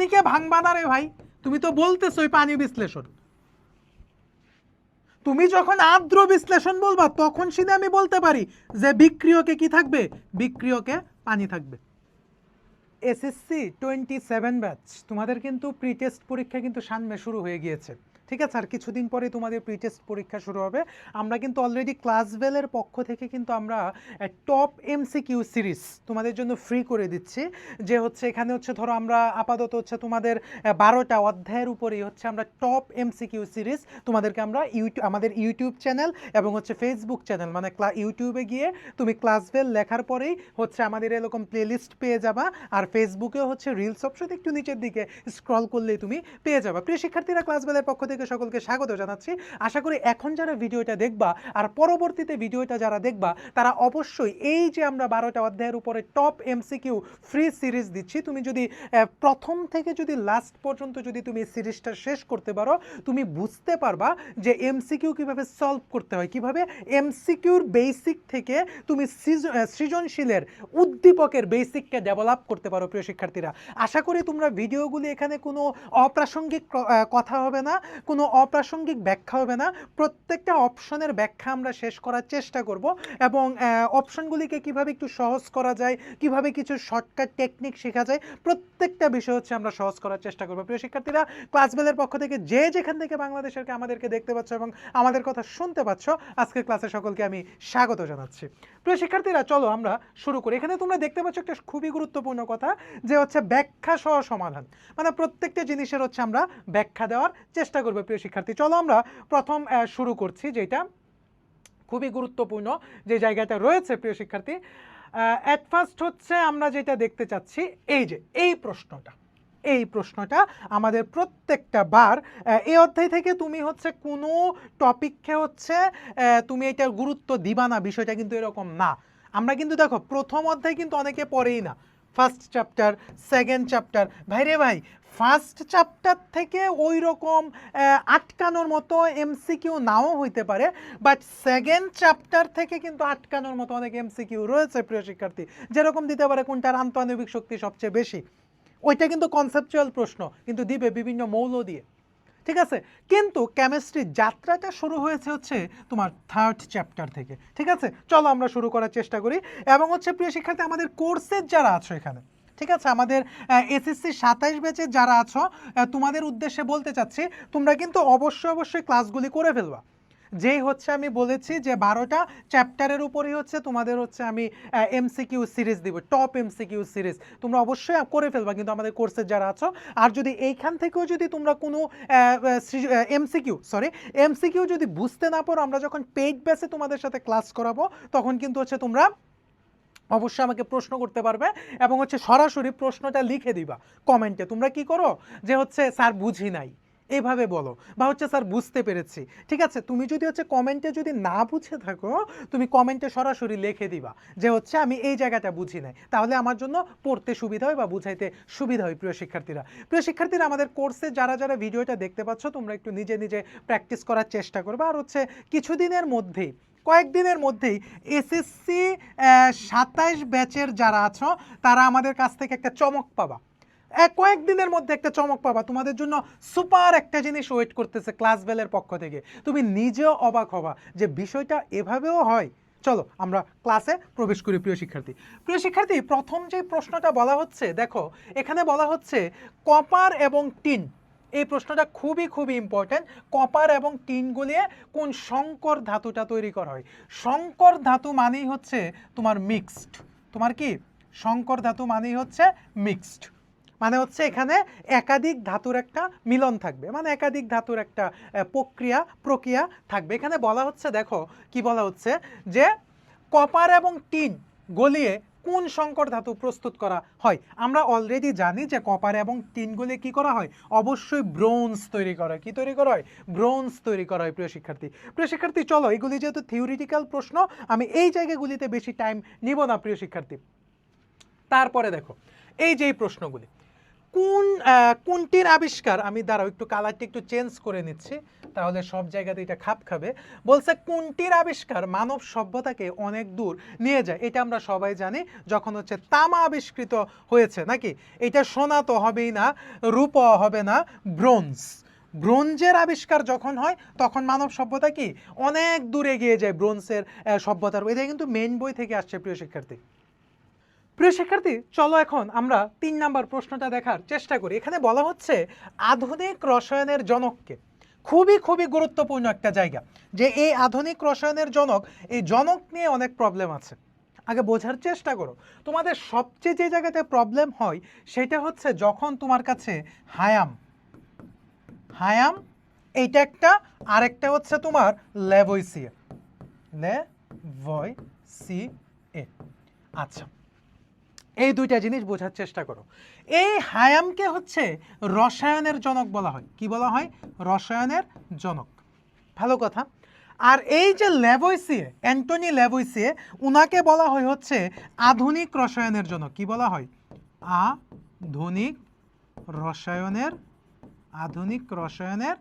পানিকে ভাঙবা না রে ভাই, তুমি তো বলতেছো পানি বিশ্লেষণ। তুমি যখন আর্দ্র বিশ্লেষণ বলবা তখন সিধা আমি বলতে পারি যে বিক্রিয়কে কি থাকবে, বিক্রিয়কে পানি থাকবে। এসএসসি 27 ব্যাচ তোমাদের কিন্তু প্রি টেস্ট পরীক্ষা কিন্তু সামনে শুরু হয়ে গিয়েছে, ঠিক আছে? আর কিছুদিন পরে তোমাদের প্রি টেস্ট পরীক্ষা শুরু হবে। আমরা কিন্তু অলরেডি ক্লাসবেলের পক্ষ থেকে কিন্তু আমরা টপ এমসিকিউ সিরিজ তোমাদের জন্য ফ্রি করে দিচ্ছি। যে হচ্ছে এখানে হচ্ছে ধরো আমরা আপাতত হচ্ছে তোমাদের 12টা অধ্যায়ের উপরেই হচ্ছে আমরা টপ এমসিকিউ সিরিজ তোমাদেরকে আমরা আমাদের ইউটিউব চ্যানেল এবং হচ্ছে ফেসবুক চ্যানেল, মানে ইউটিউবে গিয়ে তুমি ক্লাসবেল লেখার পরেই হচ্ছে আমাদের এরকম প্লেলিস্ট পেয়ে যাবা। আর ফেসবুকেও হচ্ছে রিলস অপশন একটু নিচের দিকে স্ক্রল করলেই তুমি পেয়ে যাবা। প্রিয় শিক্ষার্থীরা, ক্লাসবেলের পক্ষ থেকে সকলকে স্বাগত জানাচ্ছি। আশা করি এখন যারা ভিডিওটা দেখবা আর পরবর্তীতে ভিডিওটা যারা দেখবা তারা অবশ্যই এই যে আমরা 12টা অধ্যায়ের উপরে টপ এমসিকিউ ফ্রি সিরিজ দিচ্ছি, তুমি যদি প্রথম থেকে যদি লাস্ট পর্যন্ত যদি তুমি সিরিজটা শেষ করতে পারো, তুমি বুঝতে পারবা যে এমসিকিউ কিভাবে সলভ করতে হয়, কিভাবে এমসিকিউর বেসিক থেকে তুমি সৃজনশীলের উদ্দীপকের বেসিককে ডেভেলপ করতে পারো। প্রিয় শিক্ষার্থীরা, আশা করি তোমরা ভিডিওগুলি এখানে কোনো অপ্রাসঙ্গিক কথা হবে না, কোনো অপ্রাসঙ্গিক ব্যাখ্যা হবে না। প্রত্যেকটা অপশনের ব্যাখ্যা আমরা শেষ করার চেষ্টা করব এবং অপশনগুলিকে কিভাবে একটু সহজ করা যায়, কিভাবে কিছু শর্টকাট টেকনিক শেখা যায়, প্রত্যেকটা বিষয় হচ্ছে আমরা সহজ করার চেষ্টা করব। প্রিয় শিক্ষার্থীরা, ক্লাসবেলের পক্ষ থেকে যে যেখান থেকে বাংলাদেশের আমাদেরকে দেখতে পাচ্ছ এবং আমাদের কথা শুনতে পাচ্ছ, আজকের ক্লাসে সকলকে আমি স্বাগত জানাচ্ছি। প্রিয় শিক্ষার্থীরা, চলো আমরা শুরু করি। এখানে তোমরা দেখতে পাচ্ছ একটা খুবই গুরুত্বপূর্ণ কথা, যে হচ্ছে ব্যাখ্যা সহ সমাধান, মানে প্রত্যেকটা জিনিসের হচ্ছে আমরা ব্যাখ্যা দেওয়ার চেষ্টা করবো। প্রিয় শিক্ষার্থী, চলো আমরা প্রথম শুরু করছি, যেটা খুবই গুরুত্বপূর্ণ যে জায়গাটা রয়েছে। প্রিয় শিক্ষার্থী, অ্যাট ফার্স্ট হচ্ছে আমরা যেটা দেখতে চাচ্ছি, এই যে এই প্রশ্নটা আমাদের প্রত্যেকটা বার এই অধ্যায় থেকে তুমি হচ্ছে কোনো টপিককে হচ্ছে তুমি এটা গুরুত্ব দিবা না, বিষয়টা কিন্তু এরকম না। আমরা কিন্তু দেখো প্রথম অধ্যায় কিন্তু অনেকে পড়েই না, ফার্স্ট চ্যাপ্টার, সেকেন্ড চ্যাপ্টার। ভাইরে ভাই, ফার্স্ট চ্যাপ্টার থেকে ওই রকম আটকানোর মতো এমসিকিউ নাও হইতে পারে, বাট সেকেন্ড চ্যাপ্টার থেকে কিন্তু আটকানোর মতো অনেক এমসিকিউ রয়েছে। প্রিয় শিক্ষার্থী, যেরকম দিতে পারে কোনটার আন্তঃআণবিক শক্তি সবচেয়ে বেশি, ওইটা কিন্তু কনসেপচুয়াল প্রশ্ন, কিন্তু দিবে বিভিন্ন মৌল দিয়ে, ঠিক আছে? কিন্তু কেমিস্ট্রির যাত্রাটা শুরু হয়েছে হচ্ছে তোমার থার্ড চ্যাপ্টার থেকে, ঠিক আছে? চলো আমরা শুরু করার চেষ্টা করি। এবং হচ্ছে প্রিয় শিক্ষার্থী, আমাদের কোর্সের যারা আছো এখানে, ঠিক আছে, আমাদের এসএসসি 27 ব্যাচের যারা আছো, তোমাদের উদ্দেশ্যে বলতে চাচ্ছি, তোমরা কিন্তু অবশ্যই ক্লাসগুলি করে ফেলবা। যেই হচ্ছে আমি বলেছি যে 12টা চ্যাপ্টারের উপরই হচ্ছে তোমাদের হচ্ছে আমি এমসিকিউ সিরিজ দিব, টপ এমসিকিউ সিরিজ, তোমরা অবশ্যই করে ফেলবা কিন্তু আমাদের কোর্সের যারা আছো। আর যদি এইখান থেকেও যদি তোমরা কোনো এমসিকিউ যদি বুঝতে না পারো, আমরা যখন পেইড বেসে তোমাদের সাথে ক্লাস করাবো, তখন কিন্তু হচ্ছে তোমরা অবশ্যই আমাকে প্রশ্ন করতে পারবে এবং হচ্ছে সরাসরি প্রশ্নটা লিখে দিবা কমেন্টে। তোমরা কি করো যে হচ্ছে স্যার বুঝি নাই এইভাবে বলো, বা হচ্ছে স্যার বুঝতে পেরেছি, ঠিক আছে? তুমি যদি হচ্ছে কমেন্টে যদি না বুঝে থাকো, তুমি কমেন্টে সরাসরি লিখে দিবা যে হচ্ছে আমি এই জায়গাটা বুঝি নাই, তাহলে আমার জন্য পড়তে সুবিধা হয় বা বুঝাইতে সুবিধা হয়। প্রিয় শিক্ষার্থীরা, আমাদের কোর্সে যারা যারা ভিডিওটা দেখতে পাচ্ছ, তোমরা একটু নিজে নিজে প্র্যাকটিস করার চেষ্টা করবে। আর হচ্ছে কিছুদিনের মধ্যেই, কয়েকদিনের মধ্যেই এসএসসি 27 ব্যাচের যারা আছো, তারা আমাদের কাছ থেকে একটা চমক পাবা, কয়েকদিনের মধ্যে একটা চমক পাবা। তোমাদের জন্য সুপার একটা জিনিস ওয়েট করতেছে ক্লাসবেলের পক্ষ থেকে, তুমি নিজেও অবাক হবা যে বিষয়টা এভাবেও হয়। চলো আমরা ক্লাসে প্রবেশ করি। প্রিয় শিক্ষার্থী, প্রথম যে প্রশ্নটা বলা হচ্ছে, দেখো এখানে বলা হচ্ছে কপার এবং টিন। এই প্রশ্নটা খুবই ইম্পর্টেন্ট। কপার এবং টিন গলিয়ে কোন সংকর ধাতুটা তৈরি করা হয়? সংকর ধাতু মানেই হচ্ছে তোমার মিক্সড। তোমার কি সংকর ধাতু মানেই হচ্ছে মিক্সড, মানে হচ্ছে এখানে একাধিক ধাতুর একটা মিলন থাকবে, মানে একাধিক ধাতুর একটা প্রক্রিয়া থাকবে। এখানে বলা হচ্ছে, দেখো কি বলা হচ্ছে, যে কপার এবং টিন গলিয়ে কোন সংকর ধাতু প্রস্তুত করা হয়? আমরা অলরেডি জানি যে কপার এবং টিন গলিয়ে কি করা হয়? অবশ্যই ব্রোঞ্জ তৈরি করা হয়। কি তৈরি করা হয়? ব্রোঞ্জ তৈরি করা হয়। প্রিয় শিক্ষার্থী, চলো এগুলি যেহেতু থিওরিটিক্যাল প্রশ্ন, আমি এই জায়গাগুলিতে বেশি টাইম নিব না। প্রিয় শিক্ষার্থী, তারপরে দেখো এই যে প্রশ্নগুলি, কোনটির আবিষ্কার, আমি দাঁড়াও একটু কালারটা একটু চেঞ্জ করে নিচ্ছি, তাহলে সব জায়গাতে এটা খাপ খাবে। বলছে কোনটির আবিষ্কার মানব সভ্যতাকে অনেক দূর নিয়ে যায়? এটা আমরা সবাই জানি, যখন হচ্ছে তামা আবিষ্কৃত হয়েছে, নাকি? এটা সোনা তো হবেই না, রূপা হবে না, ব্রোঞ্জ। ব্রোঞ্জের আবিষ্কার যখন হয় তখন মানব সভ্যতা কি অনেক দূর এগিয়ে যায় ব্রোঞ্জের সভ্যতার। এটা কিন্তু মেইন বই থেকে আসছে প্রিয় শিক্ষার্থী। প্রিয় শিক্ষার্থী, চলো এখন আমরা 3 নাম্বার প্রশ্নটা দেখার চেষ্টা করি। এখানে বলা হচ্ছে আধুনিক রসায়নের জনককে। খুবই খুবই গুরুত্বপূর্ণ একটা জায়গা, যে এই আধুনিক রসায়নের জনক, এই জনক নিয়ে অনেক প্রবলেম আছে। আগে বোঝার চেষ্টা করো। তোমাদের সবচেয়ে যে জায়গাতে প্রবলেম হয় সেটা হচ্ছে যখন তোমার কাছে হায়াম এইটা একটা, আরেকটা হচ্ছে তোমার ল্যাভোইসিয়ে। আচ্ছা, এই দুইটা জিনিস বোঝার চেষ্টা করো। এই হায়ামকে হচ্ছে রসায়নের জনক বলা হয়। কি বলা হয়? রসায়নের জনক। ভালো কথা। আর এই যে ল্যাভোইসিয়ে, অ্যান্টনি ল্যাভোইসিয়ে, উনাকে বলা হয় হচ্ছে আধুনিক রসায়নের জনক। কি বলা হয়? আধুনিক রসায়নের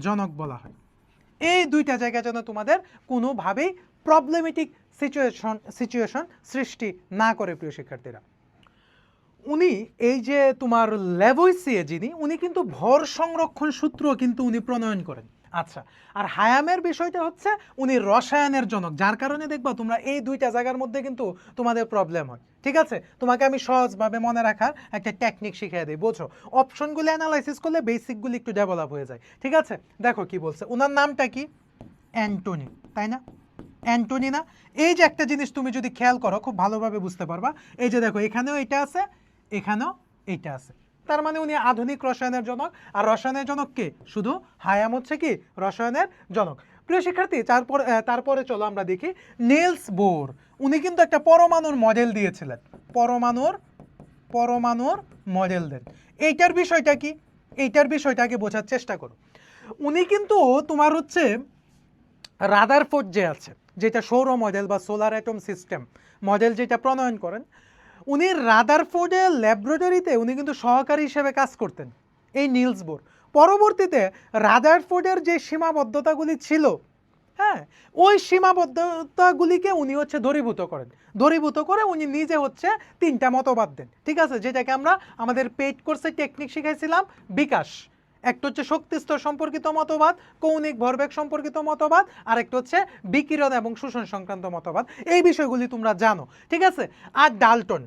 জনক বলা হয়। এই দুইটা জায়গা যেন তোমাদের কোনোভাবেই প্রবলেমেটিক সিচুয়েশন সৃষ্টি না করে প্রিয় শিক্ষার্থীরা। উনি এই যে তোমার ল্যাভোইসিয়ে যিনি, উনি কিন্তু ভর সংরক্ষণ সূত্র কিন্তু উনি প্রণয়ন করেন। আচ্ছা, আর হায়ামের বিষয়টা হচ্ছে উনি রসায়নের জনক, যার কারণে দেখবা তোমরা এই দুইটা জায়গার মধ্যে কিন্তু তোমাদের প্রবলেম হয়। ঠিক আছে, তোমাকে আমি সহজভাবে মনে রাখার একটা টেকনিক শিখিয়ে দিই, বোঝো। অপশনগুলো অ্যানালাইসিস করলে বেসিকগুলি একটু ডেভেলপ হয়ে যায়। ঠিক আছে, দেখো কি বলছে। ওনার নামটা কি? অ্যান্টনি, তাই না? অ্যান্টনি না? এই যে একটা জিনিস তুমি যদি খেয়াল করো খুব ভালোভাবে বুঝতে পারবা। এই যে দেখো, এখানেও এটা আছে, এখানেও এইটা আছে। তার মানে উনি আধুনিক রসায়নের জনক। আর রসায়নের জনক কে? শুধু হায়াম হচ্ছে কি রসায়নের জনক। প্রিয় শিক্ষার্থী, তারপরে চলো আমরা দেখি নিলস বোর। উনি কিন্তু একটা পরমাণুর মডেল দিয়েছিলেন। পরমাণুর মডেল দেন। এইটার বিষয়টা কি? এইটার বিষয়টাকে বোঝার চেষ্টা করো। উনি কিন্তু তোমার হচ্ছে রাদারফোর্ড যে আছে, যেটা সৌর মডেল বা সোলার অ্যাটম সিস্টেম মডেল যেটা প্রণয়ন করেন, উনি রাদারফোর্ডের ল্যাবরেটরিতে উনি কিন্তু সহকারী হিসেবে কাজ করতেন, এই নিলস বোর। পরবর্তীতে রাদারফোর্ডের যে সীমাবদ্ধতাগুলি ছিল, হ্যাঁ, ওই সীমাবদ্ধতাগুলিকে উনি হচ্ছে দূরীভূত করে উনি নিজে হচ্ছে 3টা মতবাদ দেন। ঠিক আছে, যেটাকে আমরা আমাদের পেইড কোর্সে টেকনিক শিখাইছিলাম, বিকাশ। একটা হচ্ছে শক্তি স্তর সম্পর্কিত মতবাদ, কৌণিক ভরবেগ সম্পর্কিত মতবাদ, আর একটা হচ্ছে বিকিরণ এবং শোষণ সংক্রান্ত মতবাদ। এই বিষয়গুলি তোমরা জানো। ঠিক আছে, আর ডাল্টন,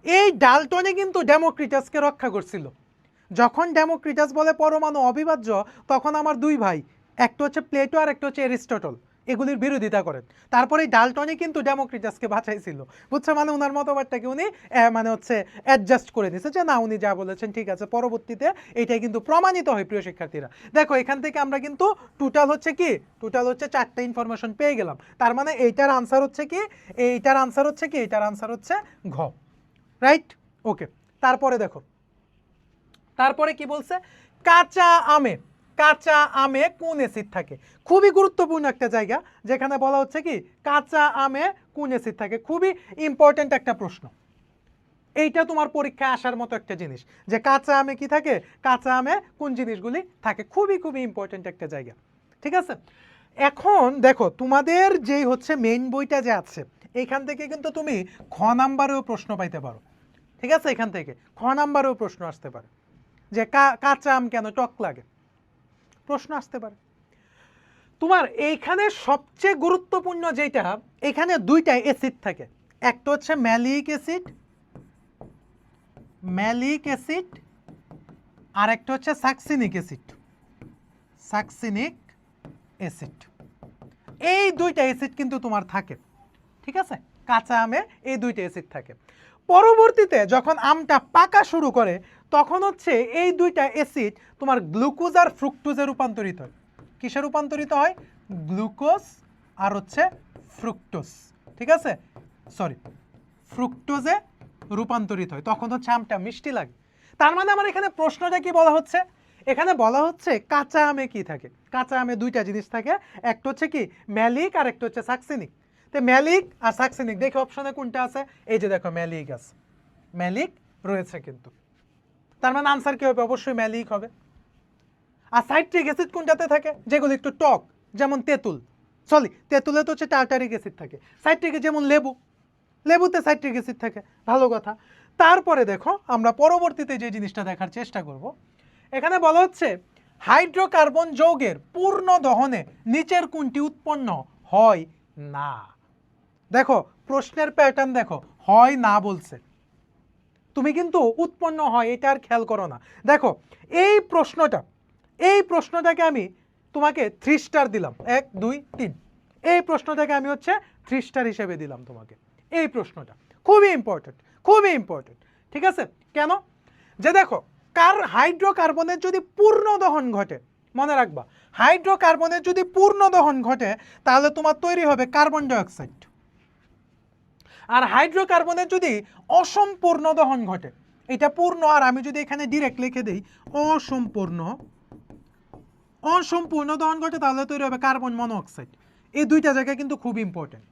এই ডাল্টনে কিন্তু ডেমোক্রিটাসকে রক্ষা করছিল। যখন ডেমোক্রিটাস বলে পরমাণু অবিভাজ্য, তখন আমার 2 ভাই, একটা হচ্ছে প্লেটো আর একটা হচ্ছে এরিস্টটল, এগুলির বিরোধিতা করেন। তারপরে ডাল্টনই কিন্তু ডেমোক্রিটাসকে বাঁচাইছিল, বুঝছো? মানে ওনার মতবাদটাকে উনি মানে হচ্ছে অ্যাডজাস্ট করে দিয়েছে, যে না, উনি যা বলেছেন ঠিক আছে। পরবর্তীতে এটাই কিন্তু প্রমাণিত হয় প্রিয় শিক্ষার্থীরা। দেখো, এখান থেকে আমরা কিন্তু টোটাল হচ্ছে 4টা ইনফরমেশন পেয়ে গেলাম। তার মানে এইটার আনসার হচ্ছে কি? এইটার আনসার হচ্ছে ঘ। রাইট? ওকে। তারপরে দেখো, তারপরে কি বলছে? কাঁচা আমে কোন অ্যাসিড থাকে? খুবই গুরুত্বপূর্ণ একটা জায়গা, যেখানে বলা হচ্ছে কি কাঁচা আমে কোন অ্যাসিড থাকে। খুবই ইম্পর্টেন্ট একটা প্রশ্ন। এইটা তোমার পরীক্ষায় আসার মতো একটা জিনিস, যে কাঁচা আমে কি থাকে, কাঁচা আমে কোন জিনিসগুলি থাকে। খুবই খুবই ইম্পর্টেন্ট একটা জায়গা। ঠিক আছে, এখন দেখো, তোমাদের যেই হচ্ছে মেইন বইটা যে আছে, এইখান থেকে কিন্তু তুমি খ নাম্বারেও প্রশ্ন পাইতে পারো। ঠিক আছে, এখান থেকে খ নাম্বারেও প্রশ্ন আসতে পারে, যে কাঁচা আম কেন টক লাগে, প্রশ্ন আসতে পারে। তোমার এইখানে সবচেয়ে গুরুত্বপূর্ণ যেটা, এখানে 2টা অ্যাসিড থাকে। একটা হচ্ছে ম্যালিক অ্যাসিড, আর একটা হচ্ছে সাকসিনিক অ্যাসিড। এই 2টা অ্যাসিড কিন্তু তোমার থাকে। ঠিক আছে, কাঁচা আমে এই 2টা অ্যাসিড থাকে। পরবর্তীতে যখন আমটা পাকা শুরু করে, তখন হচ্ছে এই 2টা অ্যাসিড তোমার গ্লুকোজ আর ফ্রুক্টোজে রূপান্তরিত হয়। কিসে রূপান্তরিত হয়? গ্লুকোজ আর হচ্ছে ফ্রুক্টোজ। ঠিক আছে, ফ্রুক্টোজে রূপান্তরিত হয়, তখন হচ্ছে আমটা মিষ্টি লাগে। তার মানে আমার এখানে প্রশ্নটা কি বলা হচ্ছে? এখানে বলা হচ্ছে কাঁচা আমে কি থাকে? কাঁচা আমে 2টা জিনিস থাকে, একটা হচ্ছে কি ম্যালিক আর একটা হচ্ছে সাকসিনিক। তো ম্যালিক আর সাকসিনিক, দেখো অপশনে কোনটা আছে? এই যে দেখো, ম্যালিক আছে, ম্যালিক রয়েছে কিন্তু। তার মানে আনসার কি হবে? অবশ্যই ম্যালিক হবে। আর সাইট্রিক অ্যাসিড কোনটাতে থাকে? যেগুলো একটু টক, যেমন তেঁতুল, সরি তেঁতুলে তো হচ্ছে টার্টারিক অ্যাসিড থাকে। সাইট্রিকে যেমন লেবু, লেবুতে সাইট্রিক অ্যাসিড থাকে। ভালো কথা। তারপরে দেখো আমরা পরবর্তীতে যে জিনিসটা দেখার চেষ্টা করব, এখানে বলা হচ্ছে হাইড্রোকার্বন যৌগের পূর্ণ দহনে নিচের কোনটি উৎপন্ন হয় না। দেখো প্রশ্নের প্যাটার্ন দেখো, হয় না বলছে, তুমি কিন্তু উৎপন্ন হয় এটা আর খেয়াল করো না। দেখো এই প্রশ্নটাকে আমি তোমাকে 3 স্টার দিলাম, 1 2 3, এই প্রশ্নটাকে আমি হচ্ছে 3 স্টার হিসেবে দিলাম তোমাকে। এই প্রশ্নটা খুবই ইম্পর্টেন্ট, ঠিক আছে? কেন? যে দেখো হাইড্রোকার্বনের যদি পূর্ণ দহন ঘটে, মনে রাখবা হাইড্রোকার্বনের যদি পূর্ণ দহন ঘটে তাহলে তোমার তৈরি হবে কার্বন ডাইঅক্সাইড। আর হাইড্রোকার্বনের যদি অসম্পূর্ণ দহন ঘটে, এটা পূর্ণ, আর আমি যদি এখানে ডিরেক্ট লিখে দিই অসম্পূর্ণ দহন ঘটে তাহলে তৈরি হবে কার্বন মনোঅক্সাইড। এই দুইটা জায়গা কিন্তু খুব ইম্পর্টেন্ট,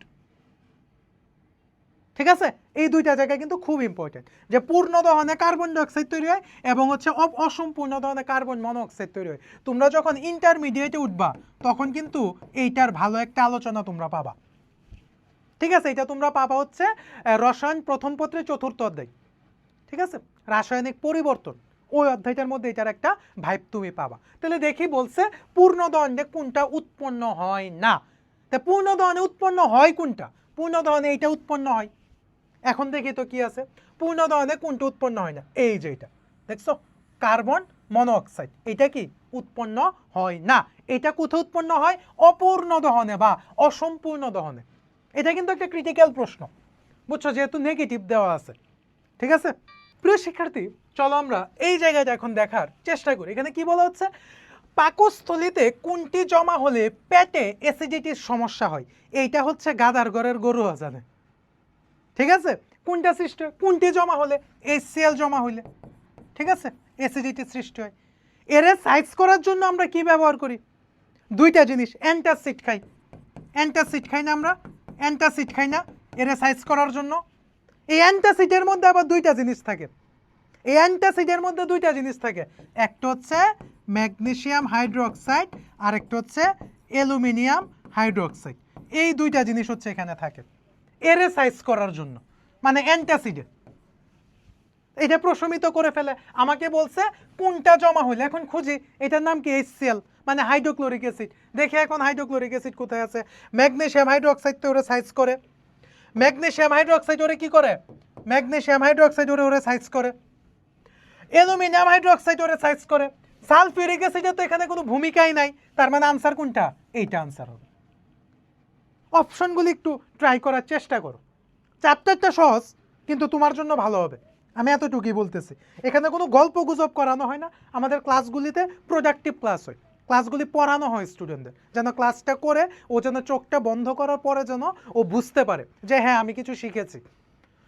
ঠিক আছে? এই দুইটা জায়গা কিন্তু খুব ইম্পর্টেন্ট, যে পূর্ণ দহনে কার্বন ডাইঅক্সাইড তৈরি হয় এবং হচ্ছে অসম্পূর্ণ দহনে কার্বন মনোঅক্সাইড তৈরি হয়। তোমরা যখন ইন্টারমিডিয়েটে উঠবা তখন কিন্তু এইটার ভালো একটা আলোচনা তোমরা পাবা, ঠিক আছে? এটা তোমরা পাবা হচ্ছে রসায়ন প্রথম পত্রে 4র্থ অধ্যায়, ঠিক আছে? রাসায়নিক পরিবর্তন, ওই অধ্যায়টার মধ্যে এটার একটা ভাইব তুমি পাবা। তাহলে দেখি বলছে পূর্ণ দহনে কোনটা উৎপন্ন হয় না। তা পূর্ণ দহনে উৎপন্ন হয় কোনটা? পূর্ণ দহনে এইটা উৎপন্ন হয়। এখন দেখি তো কি আছে, পূর্ণ দহনে কোনটা উৎপন্ন হয় না। এই যে এটা দেখছো, কার্বন মনোঅক্সাইড, এটা কি উৎপন্ন হয় না। এটা কোথায় উৎপন্ন হয়? অপূর্ণ দহনে বা অসম্পূর্ণ দহনে। এটা কিন্তু একটা ক্রিটিক্যাল প্রশ্ন, বুঝছো, যেহেতু নেগেটিভ দেওয়া আছে, ঠিক আছে? প্রিয় শিক্ষার্থী, চলো আমরা এই জায়গাটা এখন দেখার চেষ্টা করি। এখানে কি বলা হচ্ছে, পাকস্থলীতে কোনটি জমা হলে পেটে অ্যাসিডিটির সমস্যা হয়? এইটা হচ্ছে গাদার ঘরের গরু জানে, ঠিক আছে? কোনটা সৃষ্টি হয়? কোনটি জমা হলে? HCl জমা হইলে, ঠিক আছে, অ্যাসিডিটির সৃষ্টি হয়। এরে সাইজ করার জন্য আমরা কি ব্যবহার করি? দুইটা জিনিস, অ্যান্টাসিড খাই। অ্যান্টাসিড খাই না আমরা? অ্যান্টাসিড খাই না এরে সাইজ করার জন্য? এই অ্যান্টাসিডের মধ্যে আবার দুইটা জিনিস থাকে। এই অ্যান্টাসিডের মধ্যে দুইটা জিনিস থাকে, একটা হচ্ছে ম্যাগনেসিয়াম হাইড্রোক্সাইড আর একটা হচ্ছে অ্যালুমিনিয়াম হাইড্রোক্সাইড। এই দুইটা জিনিস হচ্ছে এখানে থাকে এরে সাইজ করার জন্য, মানে অ্যান্টাসিডে। এটা প্রশমিত করে ফেলে। আমাকে বলছে কোনটা জমা হইলে, এখন খুঁজি এটার নাম কি? HCl, মানে হাইড্রোক্লোরিক অ্যাসিড। দেখি এখন হাইড্রোক্লোরিক অ্যাসিড কোথায় আছে। ম্যাগনেসিয়াম হাইড্রোক্সাইড তো ওরে সাইজ করে, ম্যাগনেসিয়াম হাইড্রোক্সাইড ওরে কি করে? ম্যাগনেসিয়াম হাইড্রোক্সাইড ওরে সাইজ করে। অ্যালুমিনিয়াম হাইড্রোক্সাইড ওরে সাইজ করে। সালফিউরিক অ্যাসিডের তো এখানে কোনো ভূমিকাই নাই। তার মানে আনসার কোনটা? এইটা আনসার হবে। অপশনগুলি একটু ট্রাই করার চেষ্টা করো। চ্যাপ্টারটা সহজ, কিন্তু তোমার জন্য ভালো হবে, আমি এতটুকুই বলতেছি। এখানে কোনো গল্প গুজব করানো হয় না। আমাদের ক্লাসগুলিতে প্রোডাক্টিভ ক্লাস হয়, ক্লাসগুলি পড়ানো হয় স্টুডেন্টদের, যেন ক্লাসটা করে ও যেন চোখটা বন্ধ করার পরে যেন ও বুঝতে পারে যে হ্যাঁ আমি কিছু শিখেছি।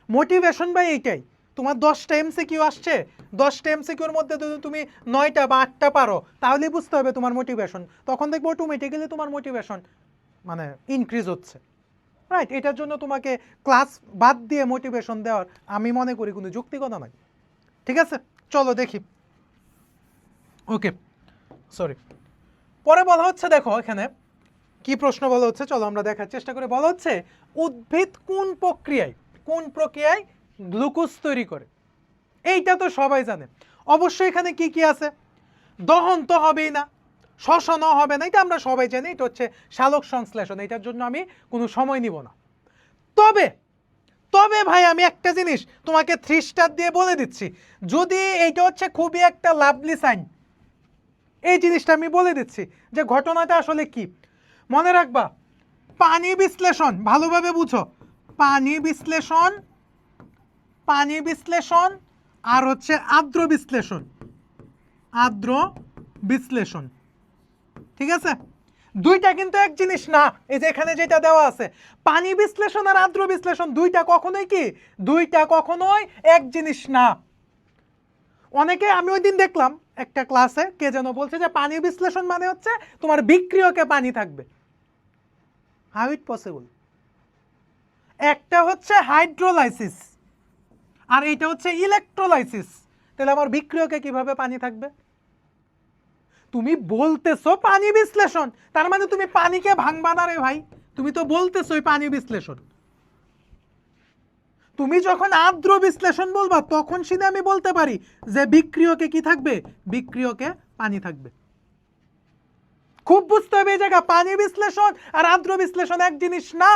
মোটিভেশন বা এইটাই, তোমার 10টা MCQ আসছে, 10টা MCQর মধ্যে যদি তুমি 9টা বা 8টা পারো তাহলেই বুঝতে হবে তোমার মোটিভেশন। তখন দেখবো অটোমেটিক্যালি তোমার মোটিভেশন মানে ইনক্রিজ হচ্ছে, রাইট? এটার জন্য তোমাকে ক্লাস বাদ দিয়ে মোটিভেশন দেওয়ার আমি মনে করি কোনো যৌক্তিকতা নয়, ঠিক আছে? চলো দেখি। ওকে, সরি। পরে বলা হচ্ছে, দেখো এখানে কি প্রশ্ন বলা হচ্ছে, চলো আমরা দেখার চেষ্টা করে। বলা হচ্ছে উদ্ভিদ কোন প্রক্রিয়ায় গ্লুকোজ তৈরি করে? এইটা তো সবাই জানে। অবশ্যই এখানে কি কি আছে? দহন তো হবেই না, শ্বসনও হবে না, এটা আমরা সবাই জানি। এটা হচ্ছে সালোক সংশ্লেষণ, এটার জন্য আমি কোনো সময় নিব না। তবে ভাই আমি একটা জিনিস তোমাকে 3 স্টার দিয়ে বলে দিচ্ছি, যদি এইটা হচ্ছে খুবই একটা লাভলি সাইন, এই জিনিসটা আমি বলে দিচ্ছি যে ঘটনাটা আসলে কি। মনে রাখবা, পানি বিশ্লেষণ ভালোভাবে বুঝো। পানি বিশ্লেষণ আর হচ্ছে আর্দ্র বিশ্লেষণ, ঠিক আছে? দুইটা কিন্তু এক জিনিস না। এই যে এখানে যেটা দেওয়া আছে, পানি বিশ্লেষণ আর আর্দ্র বিশ্লেষণ, দুইটা কখনোই এক জিনিস না। অনেকে, আমি ওই দিন দেখলাম একটা ক্লাসে কে যেন বলছে যে পানি বিশ্লেষণ মানে হচ্ছে তোমার বিক্রিয়কে পানি থাকবে। How it possible? একটা হচ্ছে হাইড্রোলাইসিস আর এটা হচ্ছে ইলেকট্রোলাইসিস। তাহলে আমার বিক্রিয়কে কিভাবে পানি থাকবে? তুমি বলতেছো পানি বিশ্লেষণ, তার মানে তুমি পানিকে ভাঙবা না রে ভাই, তুমি তো বলতেছোই পানি বিশ্লেষণ। তুমি যখন আর্দ্র বিশ্লেষণ বলবা তখন সিধা আমি বলতে পারি যে বিক্রিয়কে কি থাকবে, বিক্রিয়কে পানি থাকবে। খুব বুঝতে হবে এই জায়গা, পানি বিশ্লেষণ আর আর্দ্র বিশ্লেষণ এক জিনিস না,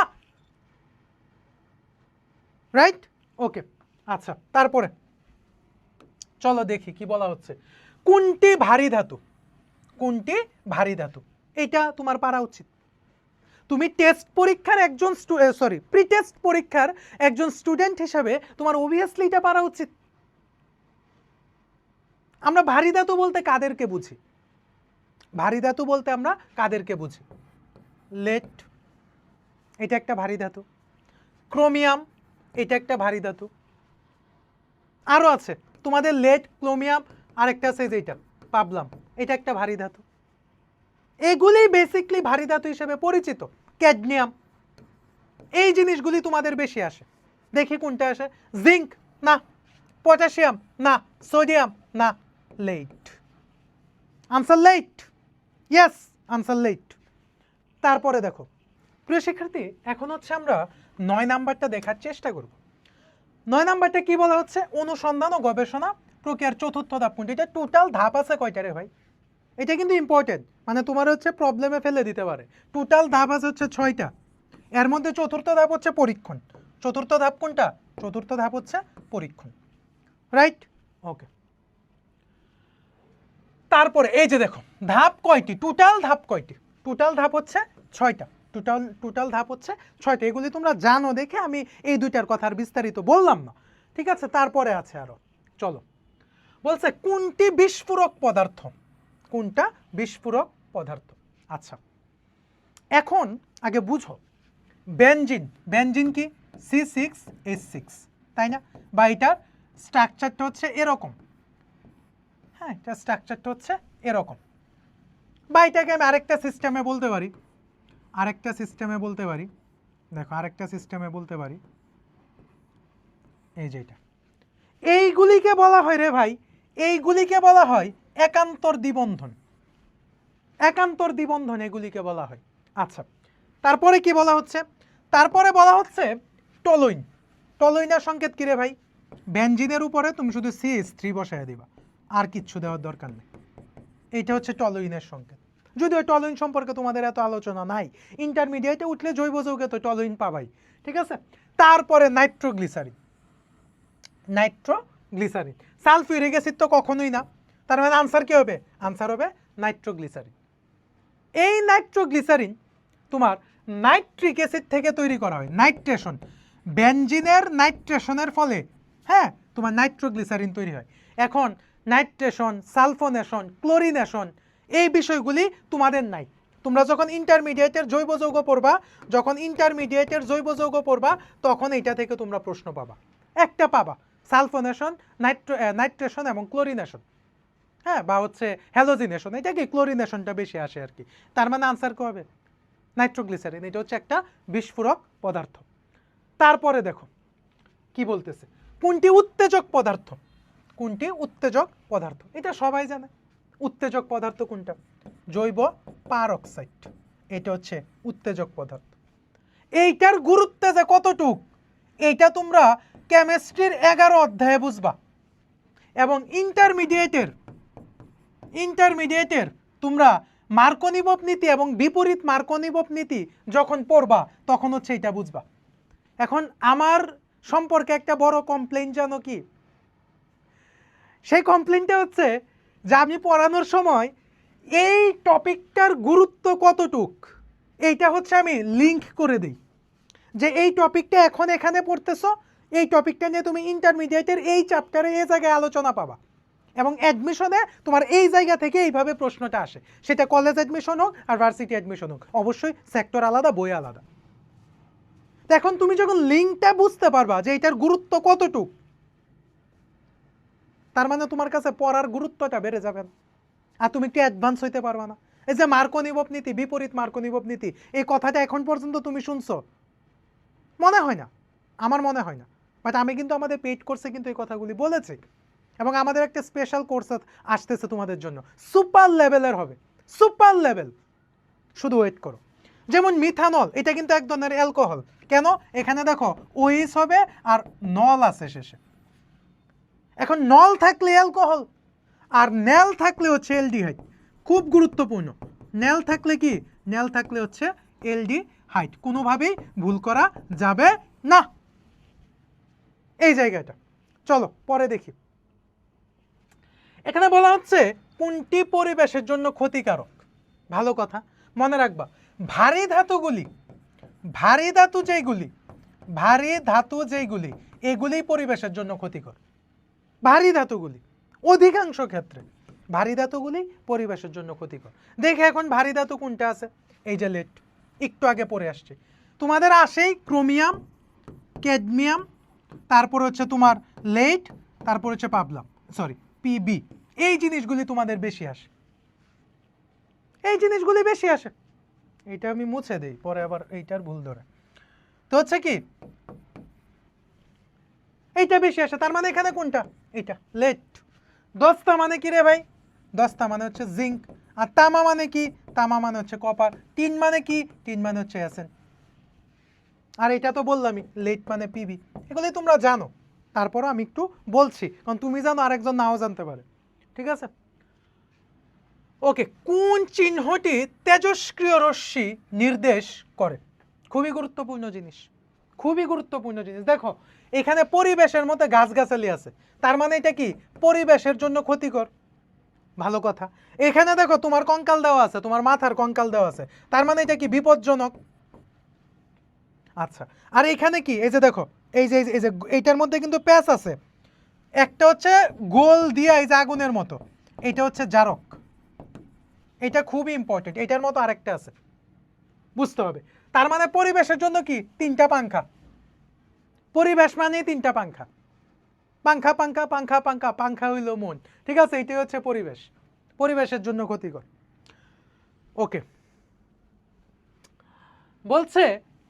রাইট? ওকে, আচ্ছা তারপরে চলো দেখি কি বলা হচ্ছে। কোনটি ভারী ধাতু, কোনটি ভারী ধাতু, এটা তোমার পারা উচিত। তুমি টেস্ট পরীক্ষার একজন প্রি টেস্ট পরীক্ষার একজন স্টুডেন্ট হিসেবে তোমার অবভিয়াসলি এটা পারা উচিত। আমরা ভারী ধাতু বলতে কাদেরকে বুঝি? ভারী ধাতু বলতে আমরা কাদেরকে বুঝি? লেড, এটা একটা ভারী ধাতু। ক্রোমিয়াম, এটা একটা ভারী ধাতু। আরো আছে তোমাদের লেড, ক্রোমিয়াম, আরেকটা আছে যেটা পাবলাম, এটা একটা ভারী ধাতু। এগুলি বেসিকলি ভারী ধাতু হিসেবে পরিচিত। ক্যাডমিয়াম, এই জিনিসগুলি তোমাদের বেশি আসে। দেখি কোনটা আসে। জিঙ্ক না, পটাশিয়াম না, সোডিয়াম না, lead. Answer lead, yes answer lead. তারপরে দেখো প্রিয় শিক্ষার্থী, এখন হচ্ছে আমরা 9 নাম্বারটা দেখার চেষ্টা করব। 9 নাম্বারটা কি বলা হচ্ছে? অনুসন্ধান ও গবেষণা প্রক্রিয়ার চতুর্থ ধাপ কোনটি? এটা টোটাল ধাপ আছে কয়টা রে ভাই? এটা কিন্তু ইম্পর্টেন্ট, মানে তোমার হচ্ছে প্রবলেমে ফেলে দিতে পারে। টোটাল ধাপ আছে হচ্ছে 6টা, এর মধ্যে চতুর্থ ধাপ হচ্ছে পরীক্ষণ। চতুর্থ ধাপ কোনটা? চতুর্থ ধাপ হচ্ছে পরীক্ষণ, রাইট? ওকে, তারপরে এই যে দেখো ধাপ কয়টি, টোটাল ধাপ কয়টি? টোটাল ধাপ হচ্ছে 6টা। টোটাল ধাপ হচ্ছে 6টা। এগুলি তোমরা জানো দেখে আমি এই দুইটার কথা আর বিস্তারিত বললাম না, ঠিক আছে? তারপরে আছে আরো, চলো। বলছে কোনটি বিস্ফোরক পদার্থ, কোনটা বিস্ফোরক পদার্থ? আচ্ছা এখন আগে বুঝো, বেনজিন, বেনজিন কি? C6H6, তাই না? বা এটার স্ট্রাকচারটা হচ্ছে এরকম, হ্যাঁ এটা স্ট্রাকচারটা হচ্ছে এরকম। বা এটাকে আমি আরেকটা সিস্টেমে বলতে পারি, আরেকটা সিস্টেমে বলতে পারি, দেখো আরেকটা সিস্টেমে বলতে পারি এই যে এটা। এইগুলিকে বলা হয় রে ভাই, এইগুলিকে বলা হয় একান্তর দ্বিবন্ধন, একান্তর দ্বিবন্ধন এগুলিকে বলা হয়। আচ্ছা তারপরে কি বলা হচ্ছে? তারপরে বলা হচ্ছে টলুইন। টলুইনের সংকেত কি রে ভাই? বেনজিনের উপরে তুমি শুধু CH3 বসায় দিবা, আর কিচ্ছু দেওয়ার দরকার নেই। এইটা হচ্ছে টলুইনের সংকেত। যদিও টলুইন সম্পর্কে তোমাদের এত আলোচনা নাই, ইন্টারমিডিয়েটে উঠলে জৈব যৌগে তো টলুইন পাবাই, ঠিক আছে? তারপরে নাইট্রোগ্লিসারিন, নাইট্রোগ্লিসারিন। সালফিউরিক অ্যাসিড তো কখনোই না, তার মানে আনসার কি হবে? আনসার হবে নাইট্রোগ্লিসারিন। এই নাইট্রোগ্লিসারিন তোমার নাইট্রিক অ্যাসিড থেকে তৈরি করা হয়, নাইট্রেশন। বেনজিনের নাইট্রেশনের ফলে হ্যাঁ তোমার নাইট্রোগ্লিসারিন তৈরি হয়। এখন নাইট্রেশন, সালফোনেশন, ক্লোরিনেশন এই বিষয়গুলি তোমাদের নাই। তোমরা যখন ইন্টারমিডিয়েটের জৈব যৌগ পড়বা, যখন ইন্টারমিডিয়েটের জৈব যৌগ পড়বা তখন এইটা থেকে তোমরা প্রশ্ন পাবা, একটা পাবা, সালফোনেশন, নাইট্রেশন এবং ক্লোরিনেশন, হ্যাঁ, বা হচ্ছে হ্যালোজিনেশন। এটা কি ক্লোরিনেশনটা বেশি আসে আর কি। তার মানে আনসার কি হবে? নাইট্রোগ্লিসারিন। এটা হচ্ছে একটা বিস্ফোরক পদার্থ। তারপরে দেখো কি বলতেছে, কোনটি উত্তেজক পদার্থ, কোনটি উত্তেজক পদার্থ? এটা সবাই জানে। উত্তেজক পদার্থ কোনটা? জৈব পারক্সাইড, এটা হচ্ছে উত্তেজক পদার্থ। এইটার গুরুত্ব যে কতটুক এইটা তোমরা কেমিস্ট্রির 11 অধ্যায়ে বুঝবা, এবং ইন্টারমিডিয়েটের তোমরা মার্কোনিভভ নীতি এবং বিপরীত মার্কোনিভভ নীতি যখন পড়বা তখন হচ্ছে এটা বুঝবা। এখন আমার সম্পর্কে একটা বড় কমপ্লেইন জানো কি? সেই কমপ্লেইনটা হচ্ছে যে আমি পড়ানোর সময় এই টপিকটার গুরুত্ব কতটুক এইটা হচ্ছে আমি লিংক করে দিই, যে এই টপিকটা এখন এখানে পড়তেছো, এই টপিকটা নিয়ে তুমি ইন্টারমিডিয়েটের এই চ্যাপ্টারে এই জায়গায় আলোচনা পাবা, এবং অ্যাডমিশনে তোমার এই জায়গা থেকে এইভাবে প্রশ্নটা আসে, সেটা কলেজ অ্যাডমিশন হোক আর ভার্সিটি অ্যাডমিশন হোক, অবশ্যই সেক্টর আলাদা, বই আলাদা। এখন তুমি যখন লিঙ্কটা বুঝতে পারবা যে এটার গুরুত্ব কতটুক, তার মানে তোমার কাছে পড়ার গুরুত্বটা বেড়ে যাবে না, আর তুমি একটু অ্যাডভান্স হইতে পারবা না। এই যে মার্কোনিভভ নীতি, বিপরীত মার্কোনিভভ নীতি, এই কথাটা এখন পর্যন্ত তুমি শুনছো? মনে হয় না, আমার মনে হয় না, বাট আমি কিন্তু আমাদের পেইড কোর্সে কিন্তু এই কথাগুলি বলেছি। এবং আমাদের একটা স্পেশাল কোর্স আসতেছে তোমাদের জন্য, সুপার লেভেলের হবে, সুপার লেভেল, শুধু ওয়েট করো। যেমন মিথানল, এটা কিন্তু এক ধরনের অ্যালকোহল। কেন? এখানে দেখো ওএইচ হবে আর নল আছে শেষে। এখন নল থাকলে অ্যালকোহল, আর নেল থাকলে হচ্ছে এলডিহাইড। খুব গুরুত্বপূর্ণ, নেল থাকলে কি? নেল থাকলে হচ্ছে এলডিহাইড, কোনোভাবেই ভুল করা যাবে না এই জায়গাটা। চলো পরে দেখি। এখানে বলা হচ্ছে কোনটি পরিবেশের জন্য ক্ষতিকারক। ভালো কথা, মনে রাখবা, ভারী ধাতুগুলি, ভারী ধাতু যেইগুলি এগুলি পরিবেশের জন্য ক্ষতিকর। ভারী ধাতুগুলি, অধিকাংশ ক্ষেত্রে ভারী ধাতুগুলি পরিবেশের জন্য ক্ষতিকর। দেখে এখন ভারী ধাতু কোনটা আছে, এই যে লেড, একটু আগে পড়ে আসছে তোমাদের, আসেই ক্রোমিয়াম, ক্যাডমিয়াম, তারপর হচ্ছে তোমার লেড, তারপর হচ্ছে পিবি। এই জিনিসগুলি তোমাদের বেশি আসে, এই জিনিসগুলি বেশি আসে। এইটা আমি মুছে দেই, পরে আবার এইটার ভুল ধরে। তো হচ্ছে কি, এইটা বেশি আসে, তার মানে এখানে কোনটা? এইটা লেড। দস্তা মানে কি রে ভাই? দস্তা মানে হচ্ছে জিঙ্ক। আর তামা মানে কি? তামা মানে হচ্ছে কপার। টিন মানে কি? টিন মানে হচ্ছে অ্যাসেন। আর এটা তো বললামই, লেড মানে পিবি, এগুলি তোমরা জানো, তারপরও আমি একটু বলছি, কারণ তুমি জানো আরেকজন নাও জানতে পারে। ঠিক আছে, ওকে। কোন চিহ্নটি তেজস্ক্রিয় রশ্মি নির্দেশ করে? খুবই গুরুত্বপূর্ণ জিনিস, খুবই গুরুত্বপূর্ণ জিনিস। দেখো এখানে পরিবেশের মধ্যে গাছগাছালি আছে, তার মানে এটা কি? পরিবেশের জন্য ক্ষতিকর। ভালো কথা। এখানে দেখো তোমার কঙ্কাল দেওয়া আছে, তোমার মাথার কঙ্কাল দেওয়া আছে, তার মানে এটা কি? বিপজ্জনক। আচ্ছা, আর এখানে কি? এই যে দেখো, এই যে এইটার মধ্যে কিন্তু প্যাচ আছে, একটা হচ্ছে গোল দিয়া এই যে আগুনের মতো, এটা হচ্ছে জারক। এটা খুবই ইম্পর্টেন্ট, এটার মতো আরেকটা আছে, বুঝতে হবে। তার মানে পরিবেশের জন্য কি? তিনটা পাংখা। পরিবেশ মানে তিনটা পাংখা, পাংখা পাংখা পাংখা পাংখা, পাংখা হইল মন। ঠিক আছে, এটাই হচ্ছে পরিবেশ, পরিবেশের জন্য ক্ষতিকর। ওকে, বলছে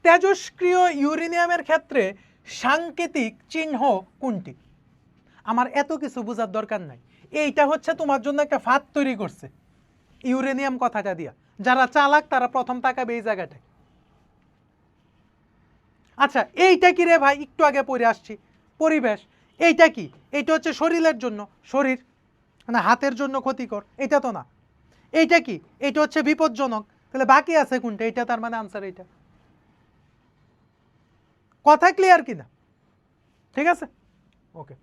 তেজস্ক্রিয় ইউরেনিয়ামের ক্ষেত্রে সাংকেতিক চিহ্ন কোনটি? আমার এত কিছু বোঝার দরকার নাই, এইটা হচ্ছে তোমার জন্য একটা ফাঁদ তৈরি করছে ইউরেনিয়াম কথাটা দিয়া। যারা চালাক তারা প্রথম তাকাবে এই জায়গাটায়। আচ্ছা, এইটা কি রে ভাই? একটু আগে পড়ে আসছি, পরিবেশ। এইটা কি? এইটা হচ্ছে শরীরের জন্য, শরীর মানে হাতের জন্য ক্ষতিকর, এটা তো না। এইটা কি? এটা হচ্ছে বিপজ্জনক। তাহলে বাকি আছে কোনটা? এটা, তার মানে আনসার এইটা। কথা ক্লিয়ার কিনা? ঠিক আছে, ওকে।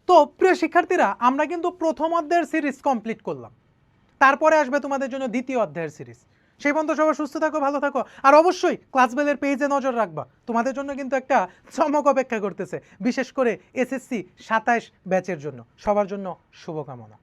তো প্রিয় শিক্ষার্থীরা, আমরা কিন্তু প্রথম অধ্যায়ের সিরিজ কমপ্লিট করলাম, তারপরে আসবে তোমাদের জন্য দ্বিতীয় অধ্যায়ের সিরিজ। সেই পর্যন্ত সবাই সুস্থ থাকো, ভালো থাকো, আর অবশ্যই ক্লাস বেলের পেজে নজর রাখবা, তোমাদের জন্য কিন্তু একটা চমক অপেক্ষা করতেছে, বিশেষ করে এসএসসি 27 ব্যাচের জন্য। সবার জন্য শুভকামনা।